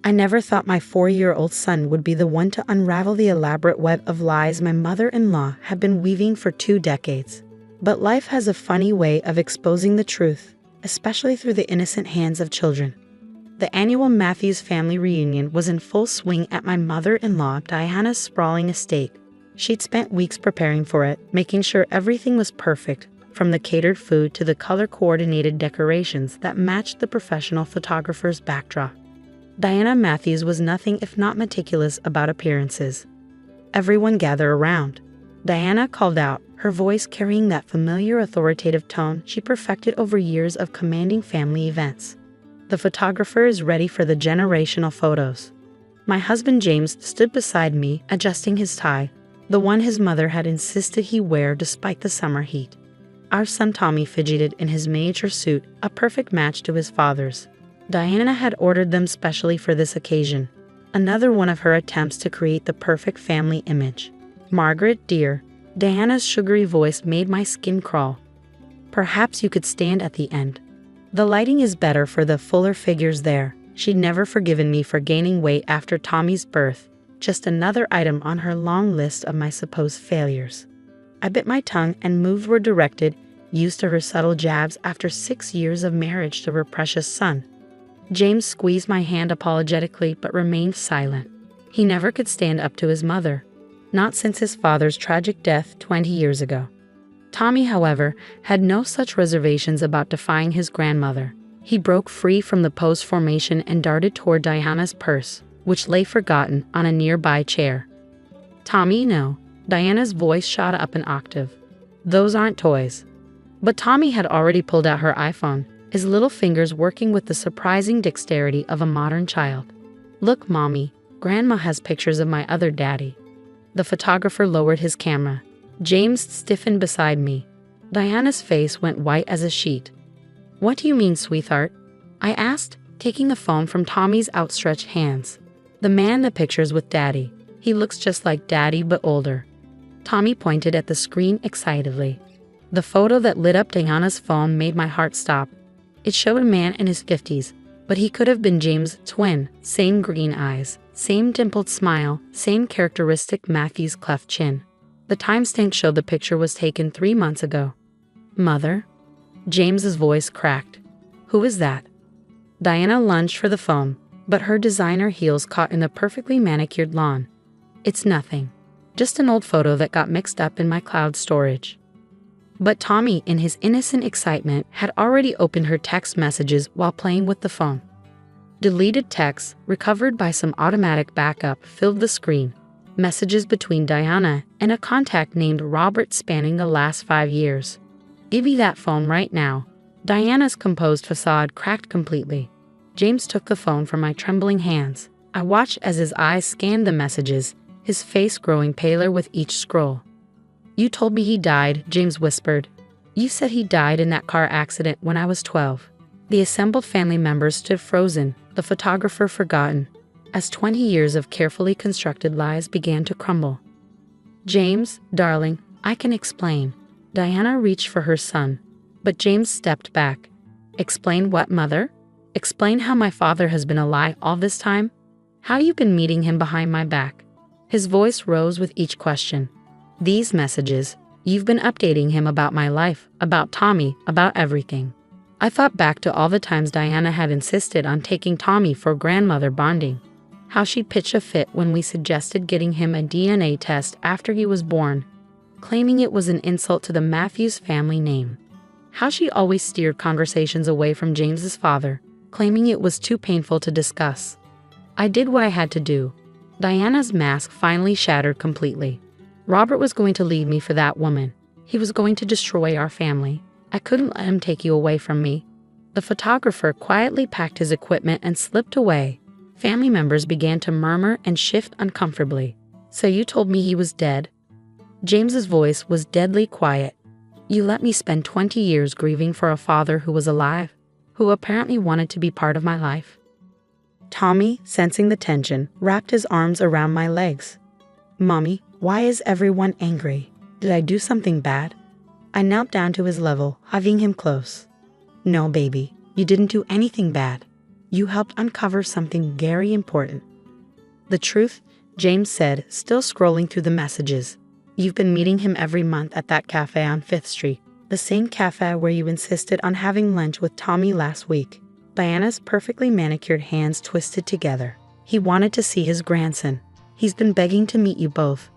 I never thought my 4-year-old son would be the one to unravel the elaborate web of lies my mother-in-law had been weaving for 2 decades. But life has a funny way of exposing the truth, especially through the innocent hands of children. The annual Matthews family reunion was in full swing at my mother-in-law Diana's sprawling estate. She'd spent weeks preparing for it, making sure everything was perfect, from the catered food to the color-coordinated decorations that matched the professional photographer's backdrop. Diana Matthews was nothing if not meticulous about appearances. Everyone gathered around. Diana called out, her voice carrying that familiar authoritative tone she perfected over years of commanding family events. The photographer is ready for the generational photos. My husband James stood beside me, adjusting his tie, the one his mother had insisted he wear despite the summer heat. Our son Tommy fidgeted in his miniature suit, a perfect match to his father's. Diana had ordered them specially for this occasion. Another one of her attempts to create the perfect family image. Margaret, dear, Diana's sugary voice made my skin crawl. Perhaps you could stand at the end. The lighting is better for the fuller figures there. She'd never forgiven me for gaining weight after Tommy's birth, just another item on her long list of my supposed failures. I bit my tongue and moves were directed, used to her subtle jabs after 6 years of marriage to her precious son. James squeezed my hand apologetically but remained silent. He never could stand up to his mother, not since his father's tragic death 20 years ago. Tommy, however, had no such reservations about defying his grandmother. He broke free from the pose formation and darted toward Diana's purse, which lay forgotten on a nearby chair. Tommy, no. Diana's voice shot up an octave. Those aren't toys. But Tommy had already pulled out her iPhone, his little fingers working with the surprising dexterity of a modern child. Look, Mommy, Grandma has pictures of my other daddy. The photographer lowered his camera. James stiffened beside me. Diana's face went white as a sheet. What do you mean, sweetheart? I asked, taking the phone from Tommy's outstretched hands. The man in the picture's with Daddy. He looks just like Daddy but older. Tommy pointed at the screen excitedly. The photo that lit up Diana's phone made my heart stop. It showed a man in his 50s, but he could have been James' twin. Same green eyes, same dimpled smile, same characteristic Matthews cleft chin. The timestamp showed the picture was taken 3 months ago. Mother? James's voice cracked. Who is that? Diana lunged for the phone, but her designer heels caught in the perfectly manicured lawn. It's nothing. Just an old photo that got mixed up in my cloud storage. But Tommy, in his innocent excitement, had already opened her text messages while playing with the phone. Deleted texts, recovered by some automatic backup, filled the screen. Messages between Diana and a contact named Robert spanning the last 5 years. Give me that phone right now. Diana's composed facade cracked completely. James took the phone from my trembling hands. I watched as his eyes scanned the messages, his face growing paler with each scroll. You told me he died, James whispered. You said he died in that car accident when I was 12. The assembled family members stood frozen, the photographer forgotten, as 20 years of carefully constructed lies began to crumble. James, darling, I can explain. Diana reached for her son, but James stepped back. Explain what, Mother? Explain how my father has been a lie all this time? How you've been meeting him behind my back? His voice rose with each question. These messages, you've been updating him about my life, about Tommy, about everything. I thought back to all the times Diana had insisted on taking Tommy for grandmother bonding. How she'd pitch a fit when we suggested getting him a DNA test after he was born, claiming it was an insult to the Matthews family name. How she always steered conversations away from James's father, claiming it was too painful to discuss. I did what I had to do. Diana's mask finally shattered completely. Robert was going to leave me for that woman. He was going to destroy our family. I couldn't let him take you away from me. The photographer quietly packed his equipment and slipped away. Family members began to murmur and shift uncomfortably. So you told me he was dead? James's voice was deadly quiet. You let me spend 20 years grieving for a father who was alive, who apparently wanted to be part of my life. Tommy, sensing the tension, wrapped his arms around my legs. Mommy, why is everyone angry? Did I do something bad? I knelt down to his level, hugging him close. No, baby, you didn't do anything bad. You helped uncover something very important. The truth, James said, still scrolling through the messages. You've been meeting him every month at that cafe on 5th Street, the same cafe where you insisted on having lunch with Tommy last week. Diana's perfectly manicured hands twisted together. He wanted to see his grandson. He's been begging to meet you both.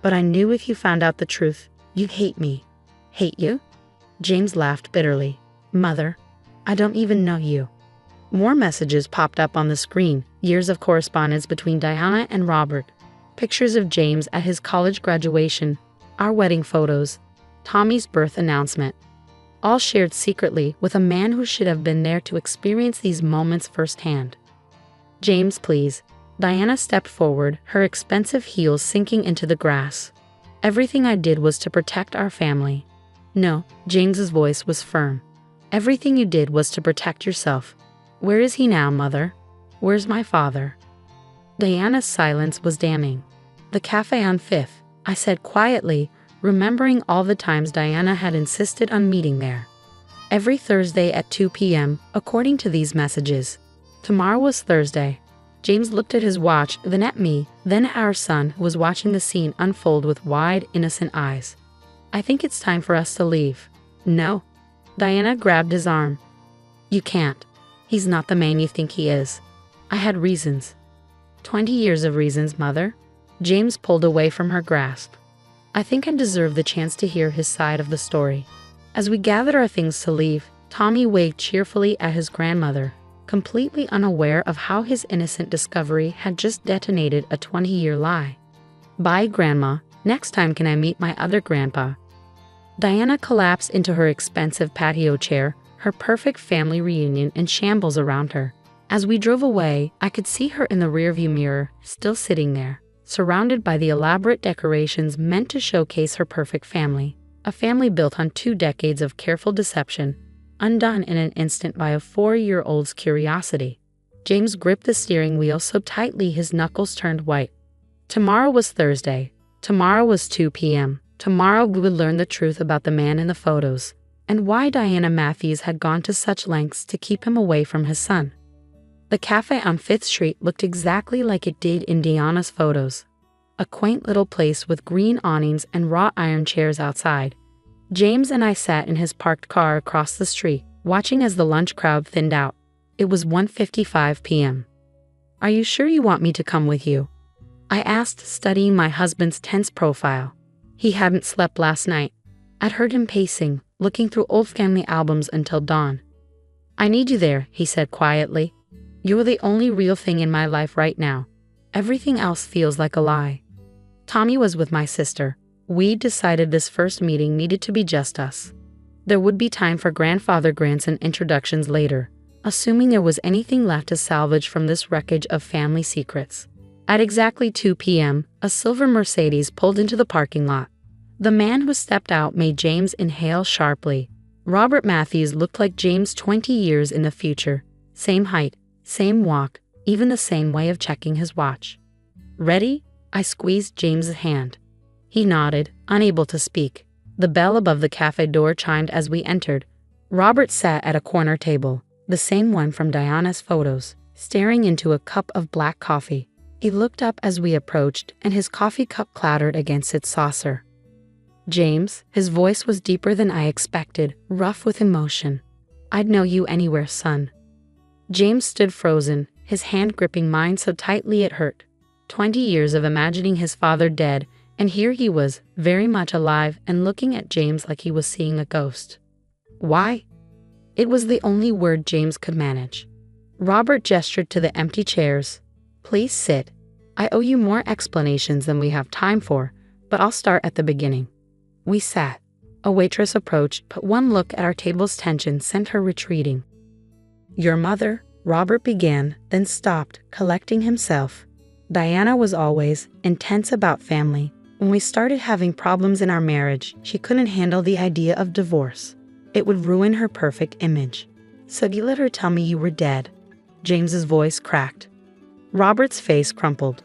But I knew if you found out the truth, you'd hate me. Hate you? James laughed bitterly. Mother, I don't even know you. More messages popped up on the screen, years of correspondence between Diana and Robert. Pictures of James at his college graduation, our wedding photos, Tommy's birth announcement. All shared secretly with a man who should have been there to experience these moments firsthand. James, please. Diana stepped forward, her expensive heels sinking into the grass. Everything I did was to protect our family. No, James's voice was firm. Everything you did was to protect yourself. Where is he now, Mother? Where's my father? Diana's silence was damning. The cafe on 5th, I said quietly, remembering all the times Diana had insisted on meeting there. Every Thursday at 2 p.m., according to these messages. Tomorrow was Thursday. James looked at his watch, then at me, then at our son, who was watching the scene unfold with wide, innocent eyes. I think it's time for us to leave. No. Diana grabbed his arm. You can't. He's not the man you think he is. I had reasons. 20 years of reasons, Mother. James pulled away from her grasp. I think I deserve the chance to hear his side of the story. As we gathered our things to leave, Tommy waved cheerfully at his grandmother, completely unaware of how his innocent discovery had just detonated a 20-year lie. Bye, Grandma. Next time can I meet my other grandpa? Diana collapsed into her expensive patio chair, her perfect family reunion in shambles around her. As we drove away, I could see her in the rearview mirror, still sitting there, surrounded by the elaborate decorations meant to showcase her perfect family. A family built on 2 decades of careful deception, undone in an instant by a 4-year-old's curiosity. James gripped the steering wheel so tightly his knuckles turned white. Tomorrow was Thursday. Tomorrow was 2 p.m. Tomorrow we would learn the truth about the man in the photos, and why Diana Matthews had gone to such lengths to keep him away from his son. The cafe on 5th Street looked exactly like it did in Diana's photos. A quaint little place with green awnings and wrought iron chairs outside. James and I sat in his parked car across the street, watching as the lunch crowd thinned out. It was 1:55 p.m. Are you sure you want me to come with you? I asked, studying my husband's tense profile. He hadn't slept last night. I'd heard him pacing, looking through old family albums until dawn. I need you there, he said quietly. You're the only real thing in my life right now. Everything else feels like a lie. Tommy was with my sister. We decided this first meeting needed to be just us. There would be time for grandfather-grandson introductions later, assuming there was anything left to salvage from this wreckage of family secrets. At exactly 2 p.m., a silver Mercedes pulled into the parking lot. The man who stepped out made James inhale sharply. Robert Matthews looked like James 20 years in the future. Same height, same walk, even the same way of checking his watch. Ready? I squeezed James's hand. He nodded, unable to speak. The bell above the cafe door chimed as we entered. Robert sat at a corner table, the same one from Diana's photos, staring into a cup of black coffee. He looked up as we approached, and his coffee cup clattered against its saucer. James, his voice was deeper than I expected, rough with emotion. I'd know you anywhere, son. James stood frozen, his hand gripping mine so tightly it hurt. 20 years of imagining his father dead, and here he was, very much alive and looking at James like he was seeing a ghost. Why? It was the only word James could manage. Robert gestured to the empty chairs. Please sit. I owe you more explanations than we have time for, but I'll start at the beginning. We sat. A waitress approached, but one look at our table's tension sent her retreating. Your mother, Robert began, then stopped, collecting himself. Diana was always intense about family. When we started having problems in our marriage, she couldn't handle the idea of divorce. It would ruin her perfect image. So you let her tell me you were dead. James's voice cracked. Robert's face crumpled.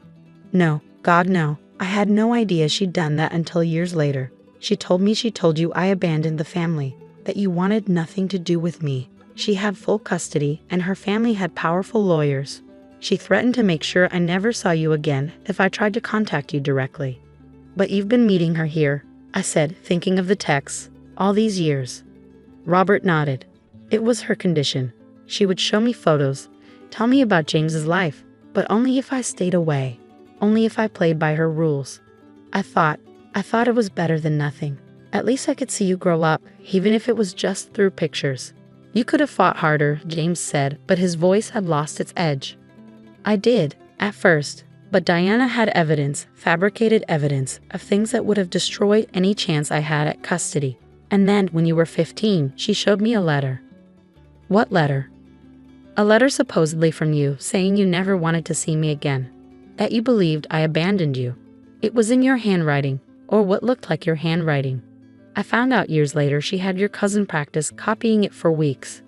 No, God no. I had no idea she'd done that until years later. She told me she told you I abandoned the family, that you wanted nothing to do with me. She had full custody, and her family had powerful lawyers. She threatened to make sure I never saw you again if I tried to contact you directly. But you've been meeting her here, I said, thinking of the texts, all these years. Robert nodded. It was her condition. She would show me photos, tell me about James's life, but only if I stayed away, only if I played by her rules. I thought it was better than nothing. At least I could see you grow up, even if it was just through pictures. You could have fought harder, James said, but his voice had lost its edge. I did, at first, but Diana had evidence, fabricated evidence, of things that would have destroyed any chance I had at custody. And then, when you were 15, she showed me a letter. What letter? A letter supposedly from you, saying you never wanted to see me again. That you believed I abandoned you. It was in your handwriting, or what looked like your handwriting. I found out years later she had your cousin practice copying it for weeks.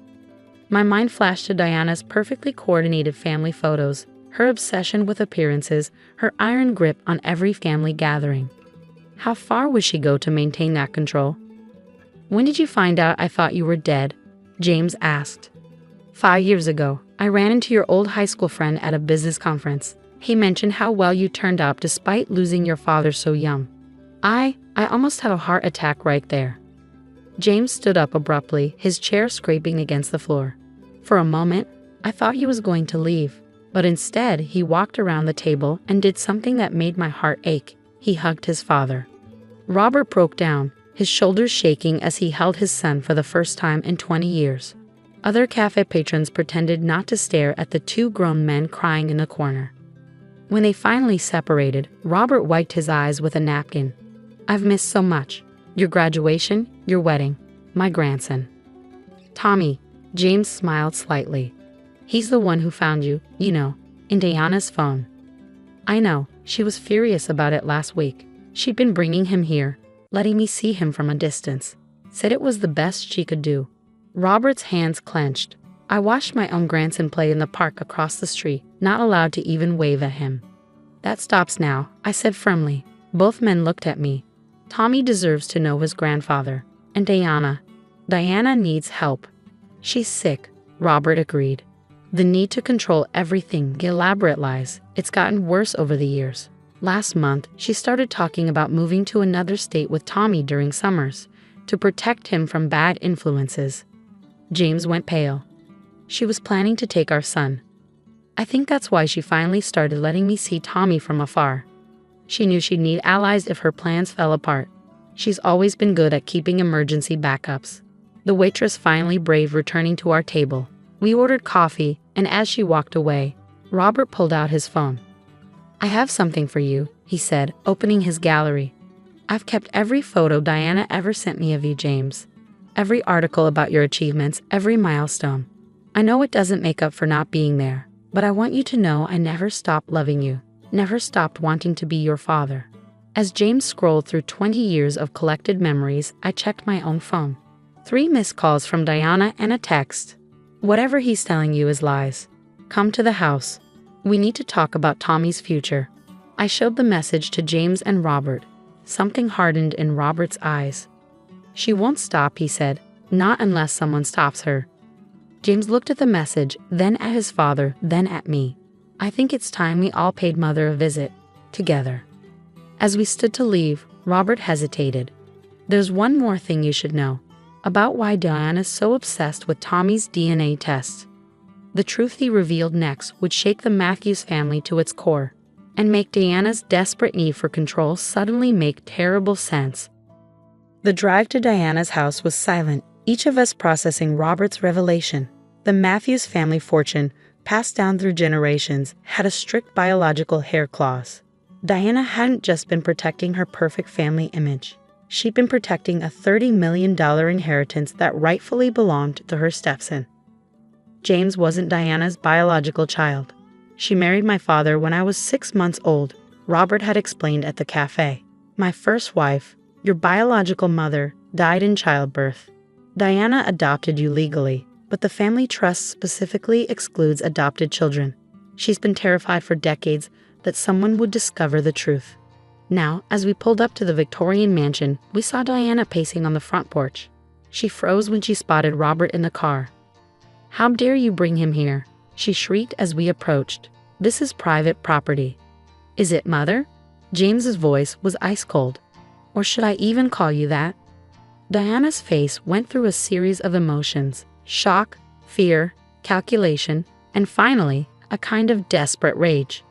My mind flashed to Diana's perfectly coordinated family photos, her obsession with appearances, her iron grip on every family gathering. How far would she go to maintain that control? When did you find out I thought you were dead? James asked. 5 years ago, I ran into your old high school friend at a business conference. He mentioned how well you turned out despite losing your father so young. I almost had a heart attack right there. James stood up abruptly, his chair scraping against the floor. For a moment, I thought he was going to leave, but instead he walked around the table and did something that made my heart ache. He hugged his father. Robert broke down, his shoulders shaking as he held his son for the first time in 20 years. Other cafe patrons pretended not to stare at the two grown men crying in the corner. When they finally separated, Robert wiped his eyes with a napkin. I've missed so much. Your graduation, your wedding, my grandson. Tommy, James smiled slightly. He's the one who found you, in Diana's phone. I know, she was furious about it last week. She'd been bringing him here, letting me see him from a distance. Said it was the best she could do. Robert's hands clenched. I watched my own grandson play in the park across the street, not allowed to even wave at him. That stops now, I said firmly. Both men looked at me. Tommy deserves to know his grandfather. And Diana needs help. She's sick, Robert agreed. The need to control everything, elaborate lies. It's gotten worse over the years. Last month, she started talking about moving to another state with Tommy during summers, to protect him from bad influences. James went pale. She was planning to take our son. I think that's why she finally started letting me see Tommy from afar. She knew she'd need allies if her plans fell apart. She's always been good at keeping emergency backups. The waitress finally braved returning to our table. We ordered coffee, and as she walked away, Robert pulled out his phone. I have something for you, he said, opening his gallery. I've kept every photo Diana ever sent me of you, James. Every article about your achievements, every milestone. I know it doesn't make up for not being there, but I want you to know I never stopped loving you, never stopped wanting to be your father. As James scrolled through 20 years of collected memories, I checked my own phone. 3 missed calls from Diana and a text. Whatever he's telling you is lies. Come to the house. We need to talk about Tommy's future. I showed the message to James and Robert. Something hardened in Robert's eyes. She won't stop, he said. Not unless someone stops her. James looked at the message, then at his father, then at me. I think it's time we all paid Mother a visit. Together. As we stood to leave, Robert hesitated. There's one more thing you should know. About why Diana's so obsessed with Tommy's DNA test. The truth he revealed next would shake the Matthews family to its core, and make Diana's desperate need for control suddenly make terrible sense. The drive to Diana's house was silent, each of us processing Robert's revelation. The Matthews family fortune, passed down through generations, had a strict biological hair clause. Diana hadn't just been protecting her perfect family image. She'd been protecting a $30 million inheritance that rightfully belonged to her stepson. James wasn't Diana's biological child. She married my father when I was 6 months old, Robert had explained at the cafe. My first wife, your biological mother, died in childbirth. Diana adopted you legally, but the family trust specifically excludes adopted children. She's been terrified for decades that someone would discover the truth. Now, as we pulled up to the Victorian mansion, we saw Diana pacing on the front porch. She froze when she spotted Robert in the car. How dare you bring him here? She shrieked as we approached. This is private property. Is it, Mother? James's voice was ice cold. Or should I even call you that? Diana's face went through a series of emotions: shock, fear, calculation, and finally, a kind of desperate rage.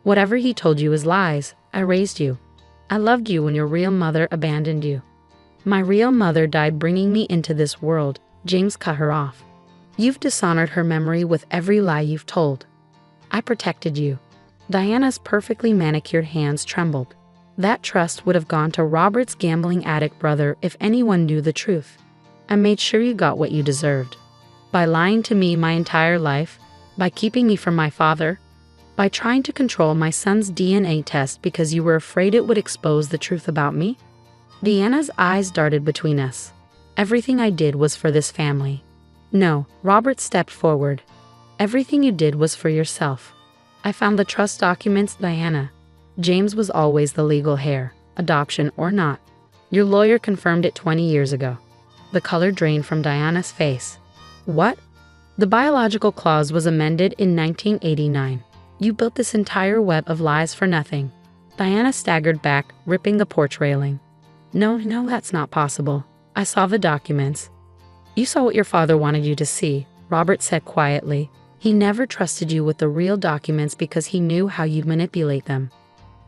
Whatever he told you is lies. I raised you. I loved you when your real mother abandoned you. My real mother died bringing me into this world. James cut her off. You've dishonored her memory with every lie you've told. I protected you. Diana's perfectly manicured hands trembled. That trust would have gone to Robert's gambling addict brother if anyone knew the truth. I made sure you got what you deserved. By lying to me my entire life, by keeping me from my father, by trying to control my son's DNA test because you were afraid it would expose the truth about me. Diana's eyes darted between us. Everything I did was for this family. No, Robert stepped forward. Everything you did was for yourself. I found the trust documents, Diana. James was always the legal heir, adoption or not. Your lawyer confirmed it 20 years ago. The color drained from Diana's face. What? The biological clause was amended in 1989. You built this entire web of lies for nothing. Diana staggered back, ripping the porch railing. No, that's not possible. I saw the documents. You saw what your father wanted you to see, Robert said quietly. He never trusted you with the real documents because he knew how you'd manipulate them.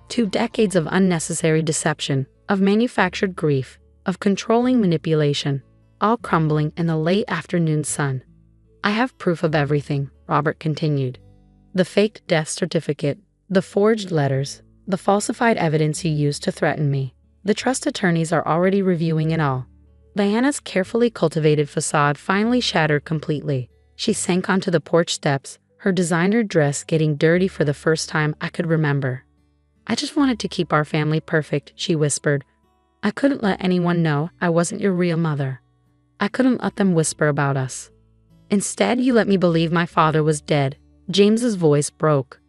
2 decades of unnecessary deception, of manufactured grief, of controlling manipulation, all crumbling in the late afternoon sun. I have proof of everything, Robert continued. The faked death certificate, the forged letters, the falsified evidence you used to threaten me. The trust attorneys are already reviewing it all. Diana's carefully cultivated facade finally shattered completely. She sank onto the porch steps, her designer dress getting dirty for the first time I could remember. I just wanted to keep our family perfect, she whispered. I couldn't let anyone know I wasn't your real mother. I couldn't let them whisper about us. Instead, you let me believe my father was dead. James's voice broke.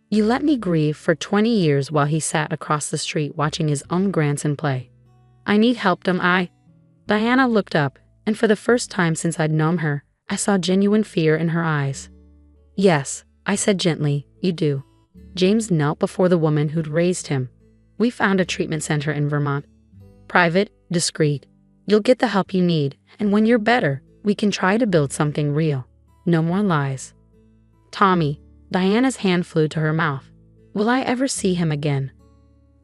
You let me grieve for 20 years while he sat across the street watching his own grandson play. I need help, don't I? Diana looked up, and for the first time since I'd known her, I saw genuine fear in her eyes. Yes, I said gently, you do. James knelt before the woman who'd raised him. We found a treatment center in Vermont. Private, discreet. You'll get the help you need, and when you're better, we can try to build something real. No more lies. Tommy, Diana's hand flew to her mouth. Will I ever see him again?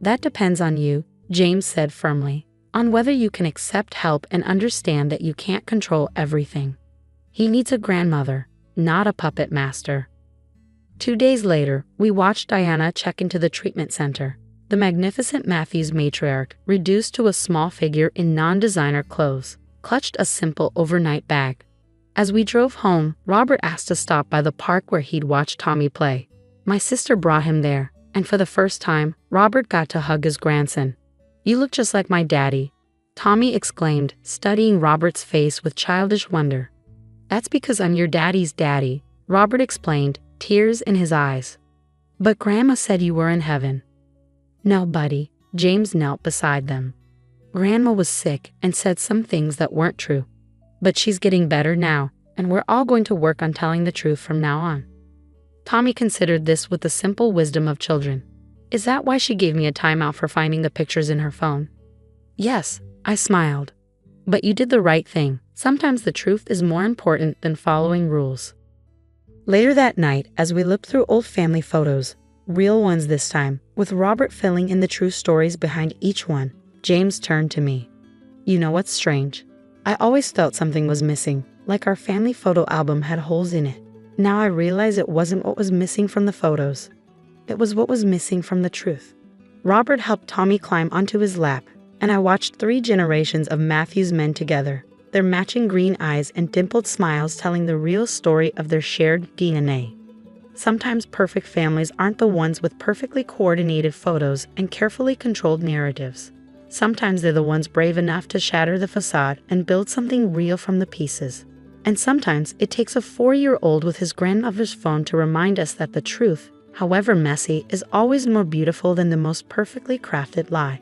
That depends on you, James said firmly, on whether you can accept help and understand that you can't control everything. He needs a grandmother, not a puppet master. 2 days later, we watched Diana check into the treatment center. The magnificent Matthews matriarch, reduced to a small figure in non-designer clothes, clutched a simple overnight bag. As we drove home, Robert asked to stop by the park where he'd watched Tommy play. My sister brought him there, and for the first time, Robert got to hug his grandson. You look just like my daddy, Tommy exclaimed, studying Robert's face with childish wonder. That's because I'm your daddy's daddy, Robert explained, tears in his eyes. But Grandma said you were in heaven. No, buddy, James knelt beside them. Grandma was sick and said some things that weren't true. But she's getting better now, and we're all going to work on telling the truth from now on. Tommy considered this with the simple wisdom of children. Is that why she gave me a timeout for finding the pictures in her phone? Yes, I smiled. But you did the right thing. Sometimes the truth is more important than following rules. Later that night, as we looked through old family photos, real ones this time, with Robert filling in the true stories behind each one, James turned to me. You know what's strange? I always felt something was missing, like our family photo album had holes in it. Now I realize it wasn't what was missing from the photos. It was what was missing from the truth. Robert helped Tommy climb onto his lap, and I watched 3 generations of Matthews men together, their matching green eyes and dimpled smiles telling the real story of their shared DNA. Sometimes perfect families aren't the ones with perfectly coordinated photos and carefully controlled narratives. Sometimes they're the ones brave enough to shatter the facade and build something real from the pieces. And sometimes it takes a 4-year-old with his grandmother's phone to remind us that the truth, however messy, is always more beautiful than the most perfectly crafted lie.